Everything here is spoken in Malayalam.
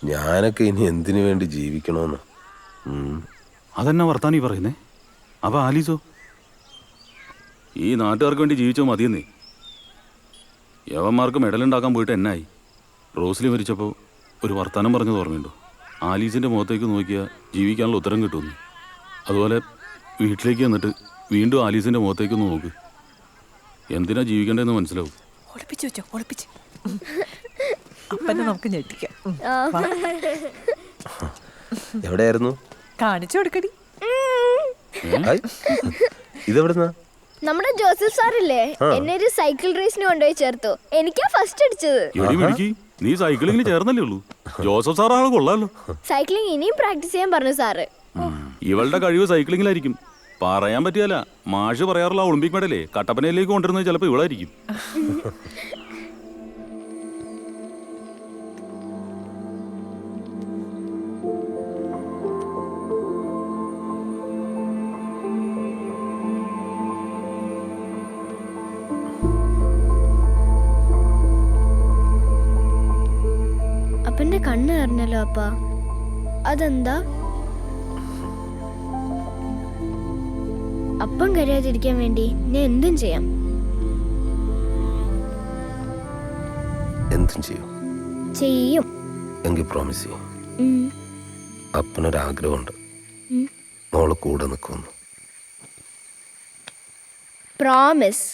ഞാനൊക്കെ ഇനി എന്തിനു വേണ്ടി ജീവിക്കണമെന്ന്. അതെന്നാ വർത്താനീ പറയുന്നേ? അപ്പൊ ആലീസോ? ഈ നാട്ടുകാർക്ക് വേണ്ടി ജീവിച്ചോ മതിയെന്നേ. യവന്മാർക്ക് മെഡലുണ്ടാക്കാൻ പോയിട്ട് എന്നായി? റോസ്ലി മരിച്ചപ്പോൾ ഒരു വർത്താനം പറഞ്ഞത് ഓർമ്മയുണ്ടോ? ആലീസിൻ്റെ മുഖത്തേക്ക് നോക്കിയാൽ ജീവിക്കാനുള്ള ഉത്തരം കിട്ടുമെന്ന്. അതുപോലെ വീട്ടിലേക്ക് വന്നിട്ട് വീണ്ടും ആലീസിൻ്റെ മുഖത്തേക്കൊന്ന് നോക്ക്. എന്തിനാ ജീവിക്കേണ്ടതെന്ന് മനസ്സിലാവും. ഒളിപ്പിച്ചു വെച്ചോ, ഒളിപ്പിച്ച്. അപ്പനെ നമുക്ക് ഞെട്ടിക്കാം. എവിടെയായിരുന്നു? കാണിച്ചു കൊടുക്കടി. ഇതെവിടുന്നാ? നമ്മുടെ ജോസഫ് സാറില്ലേ, എന്നെ ഒരു സൈക്കിൾ റേസിന് കൊണ്ടുപോയി ചേർത്തു. എനിക്കാ ഫസ്റ്റ് അടിച്ചത്. നീ സൈക്ലിങ്ങിന് ചേർന്നല്ലേ ഉള്ളൂ. ജോസഫ് സാർ ആളെ കൊള്ളാലോ. സൈക്ലിംഗ് ഇനിയും പ്രാക്ടീസ് ചെയ്യാൻ പറഞ്ഞു സാറ്. ഇവളുടെ കഴിവ് സൈക്ലിങ്ങിലായിരിക്കും. പറയാൻ പറ്റിയല്ല. മാഷ് പറയാറുള്ള ഒളിമ്പിക് മെഡലേ കട്ടപ്പനയിലേക്ക് കൊണ്ടുവരുന്നത് ചിലപ്പോൾ ഇവളായിരിക്കും. അപ്പന്റെ കണ്ണ് അറിഞ്ഞല്ലോ അപ്പ. അതെന്താ? അപ്പം കരയാതിരിക്കാൻ വേണ്ടി ഞാൻ എന്തും ചെയ്യാം. എന്തും ചെയ്യും? ചെയ്യും. എങ്കിൽ പ്രോമിസ് ചെയ്യും. അപ്പനൊരാഗ്രഹമുണ്ട്, മോള് കൂടെ നിൽക്കുമെന്ന്. പ്രോമിസ്.